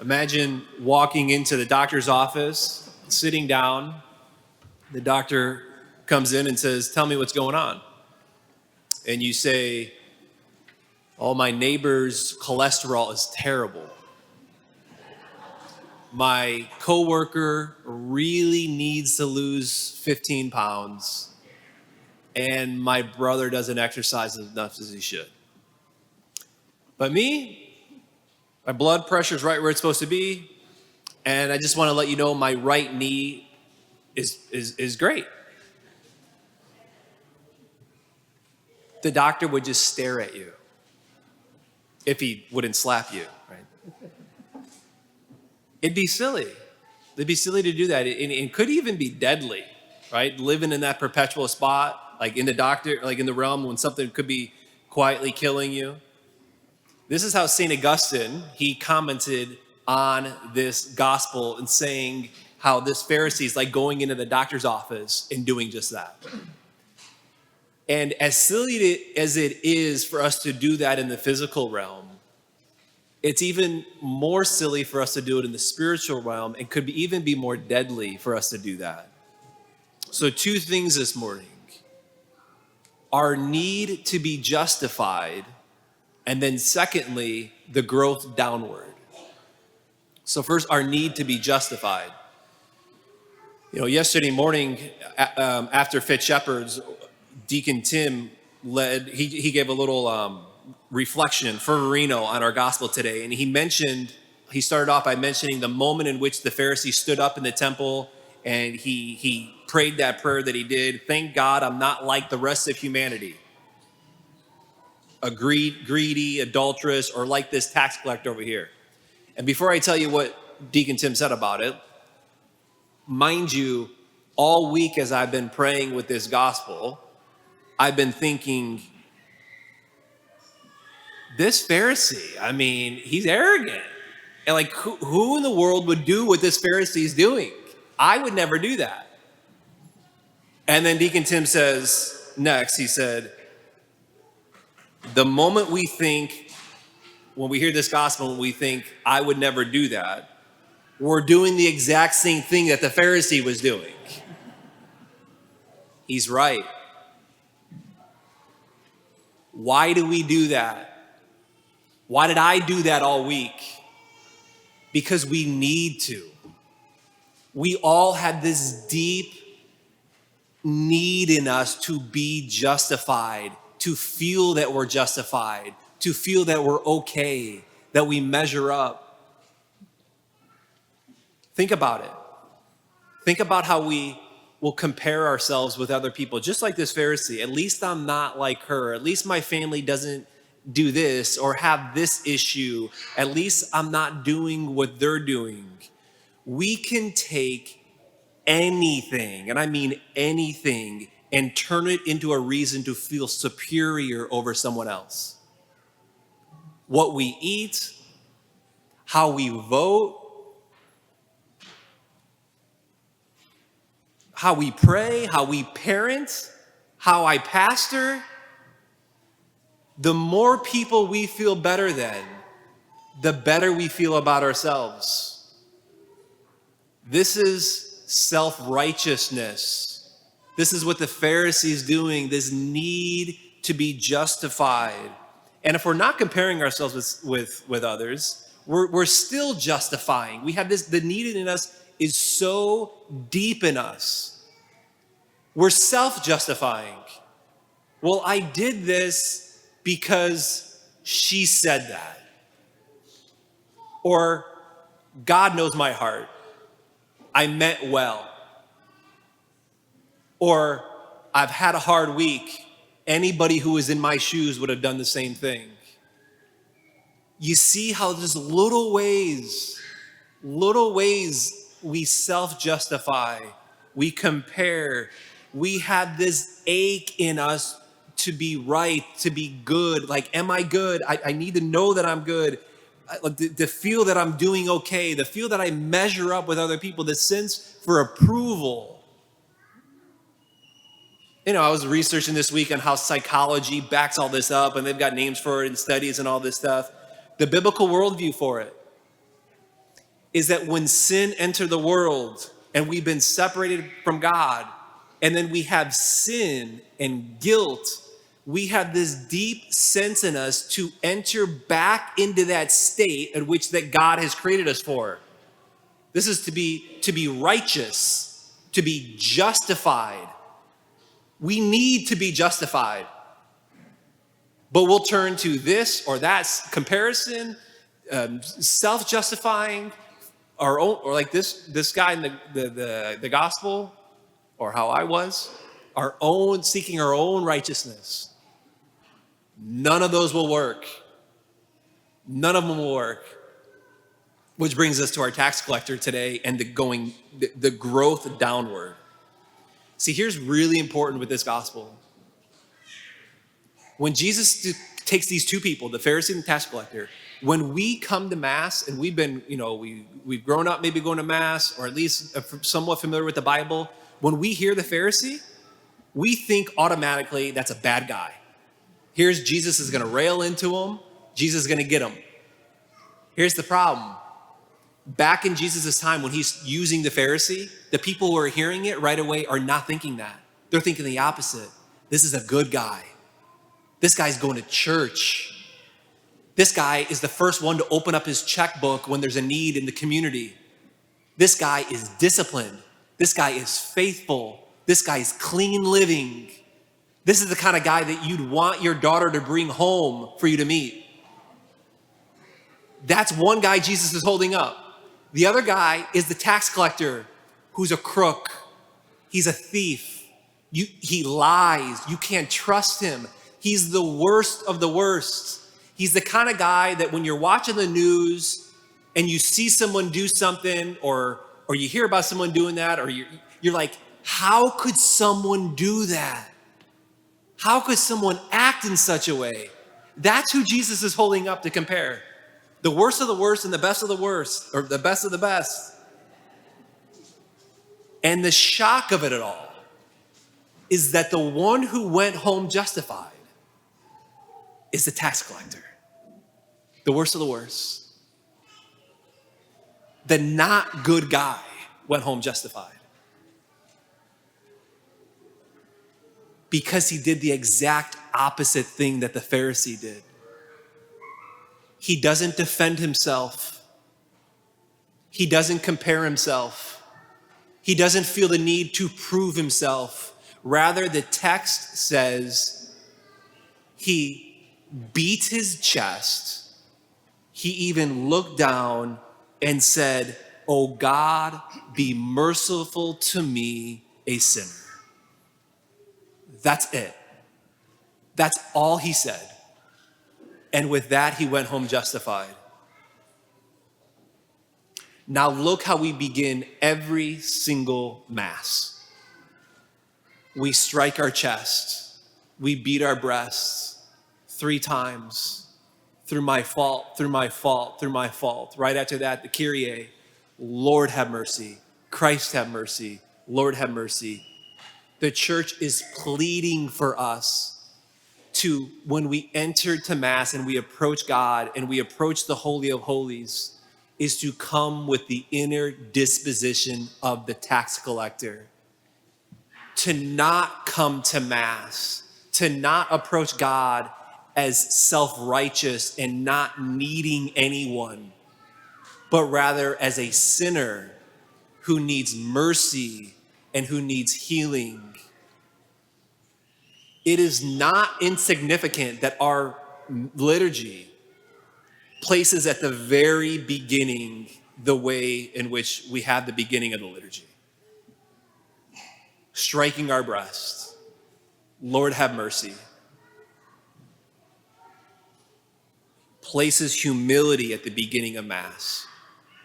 Imagine walking into the doctor's office, sitting down. The doctor comes in and says, "Tell me what's going on." And you say, "Oh, my neighbor's cholesterol is terrible. My coworker really needs to lose 15 pounds, and my brother doesn't exercise as enough as he should. But me, my blood pressure's right where it's supposed to be, and I just want to let you know my right knee is great." The doctor would just stare at you if he wouldn't slap you, right? It'd be silly. It'd be silly to do that. It could even be deadly, right? Living in that perpetual spot, like in the doctor, like in the realm when something could be quietly killing you. This is how St. Augustine, he commented on this gospel and saying how this Pharisee is like going into the doctor's office and doing just that. And as silly as it is for us to do that in the physical realm, it's even more silly for us to do it in the spiritual realm, and could even be more deadly for us to do that. So 2 things this morning: our need to be justified, and then secondly, the growth downward. So first, our need to be justified. Yesterday morning after Fit Shepherds, Deacon Tim he gave a little reflection for Marino on our gospel today. And he started off by mentioning the moment in which the Pharisee stood up in the temple and he prayed that prayer that he did. "Thank God I'm not like the rest of humanity, a greedy, adulterous, or like this tax collector over here." And before I tell you what Deacon Tim said about it, mind you, all week as I've been praying with this gospel, I've been thinking, this Pharisee, he's arrogant. And like, who in the world would do what this Pharisee is doing? I would never do that. And then Deacon Tim says next, he said, the moment we think, when we hear this gospel, we think, I would never do that, we're doing the exact same thing that the Pharisee was doing. He's right. Why do we do that? Why did I do that all week? Because we need to. We all had this deep need in us to be justified, to feel that we're justified, to feel that we're okay, that we measure up. Think about it. Think about how we will compare ourselves with other people, just like this Pharisee. At least I'm not like her. At least my family doesn't do this or have this issue. At least I'm not doing what they're doing. We can take anything, and I mean anything, and turn it into a reason to feel superior over someone else. What we eat, how we vote, how we pray, how we parent, how I pastor. The more people we feel better than, the better we feel about ourselves. This is self-righteousness. This is what the Pharisees doing, this need to be justified. And if we're not comparing ourselves with others, we're still justifying. We have this, the need in us is so deep in us. We're self-justifying. Well, I did this because she said that. Or God knows my heart. I meant well. Or I've had a hard week. Anybody who was in my shoes would have done the same thing. You see how there's little ways we self-justify, we compare, we have this ache in us to be right, to be good. Like, am I good? I need to know that I'm good. To feel that I'm doing okay, to feel that I measure up with other people, the sense for approval. I was researching this week on how psychology backs all this up, and they've got names for it and studies and all this stuff. The biblical worldview for it. is that when sin entered the world and we've been separated from God, and then we have sin and guilt, we have this deep sense in us to enter back into that state in which that God has created us for. This is to be righteous, to be justified. We need to be justified. But we'll turn to this or that comparison, self-justifying, our own, or like this guy in the gospel, or how I was, our own, seeking our own righteousness. None of those will work. None of them will work. Which brings us to our tax collector today and the growth downward. See, here's really important with this gospel. When Jesus takes these two people, the Pharisee and the tax collector, when we come to Mass and we've been, we've grown up maybe going to Mass, or at least somewhat familiar with the Bible, when we hear the Pharisee, we think automatically that's a bad guy. Here's Jesus is going to rail into him. Jesus is going to get him. Here's the problem. Back in Jesus' time, when he's using the Pharisee, the people who are hearing it right away are not thinking that. They're thinking the opposite. This is a good guy. This guy's going to church. This guy is the first one to open up his checkbook when there's a need in the community. This guy is disciplined. This guy is faithful. This guy is clean living. This is the kind of guy that you'd want your daughter to bring home for you to meet. That's one guy Jesus is holding up. The other guy is the tax collector who's a crook. He's a thief. He lies. You can't trust him. He's the worst of the worst. He's the kind of guy that when you're watching the news and you see someone do something, or you hear about someone doing that, or you're like, how could someone do that? How could someone act in such a way? That's who Jesus is holding up to compare. The worst of the worst and the best of the worst, or the best of the best. And the shock of it all is that the one who went home justified is the tax collector. The worst of the worst. The not good guy went home justified. Because he did the exact opposite thing that the Pharisee did. He doesn't defend himself. He doesn't compare himself. He doesn't feel the need to prove himself. Rather, the text says he beat his chest. He even looked down and said, "Oh God, be merciful to me, a sinner." That's it. That's all he said. And with that, he went home justified. Now look how we begin every single Mass. We strike our chest. We beat our breasts 3 times. Through my fault, through my fault, through my fault. Right after that, the Kyrie, Lord have mercy. Christ have mercy. Lord have mercy. The church is pleading for us to, when we enter to Mass and we approach God and we approach the Holy of Holies, is to come with the inner disposition of the tax collector. To not come to Mass, to not approach God as self-righteous and not needing anyone, but rather as a sinner who needs mercy and who needs healing. It is not insignificant that our liturgy places at the very beginning the way in which we have the beginning of the liturgy. Striking our breast, Lord have mercy. Places humility at the beginning of Mass.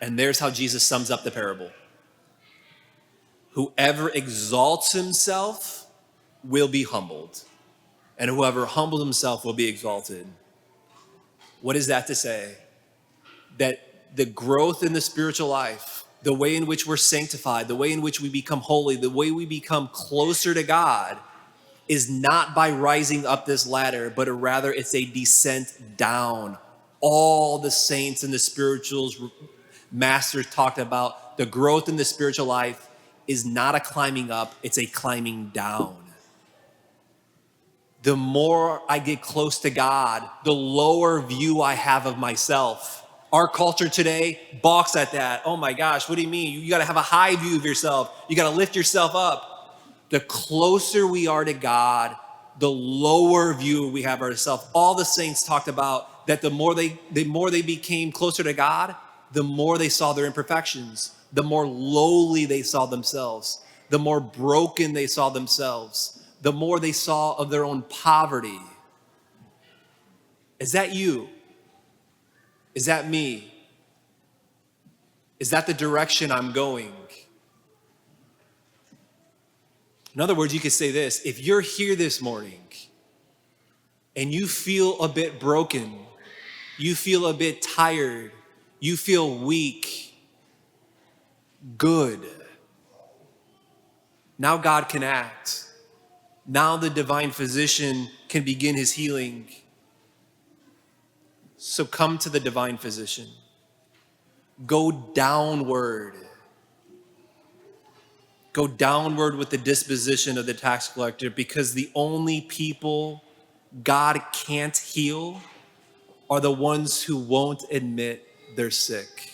And there's how Jesus sums up the parable. Whoever exalts himself will be humbled, and whoever humbles himself will be exalted. What is that to say? That the growth in the spiritual life, the way in which we're sanctified, the way in which we become holy, the way we become closer to God, is not by rising up this ladder, but rather it's a descent down. All the saints and the spirituals masters talked about the growth in the spiritual life is not a climbing up, it's a climbing down. The more I get close to God, the lower view I have of myself. Our culture today balks at that. Oh my gosh, what do you mean? You got to have a high view of yourself. You got to lift yourself up. The closer we are to God, the lower view we have of ourselves. All the saints talked about that the more they became closer to God, the more they saw their imperfections, the more lowly they saw themselves, the more broken they saw themselves, the more they saw of their own poverty. Is that you? Is that me? Is that the direction I'm going? In other words, you could say this: if you're here this morning and you feel a bit broken, you feel a bit tired, you feel weak, good. Now God can act. Now the divine physician can begin his healing. So come to the divine physician. Go downward. Go downward with the disposition of the tax collector, because the only people God can't heal are the ones who won't admit they're sick.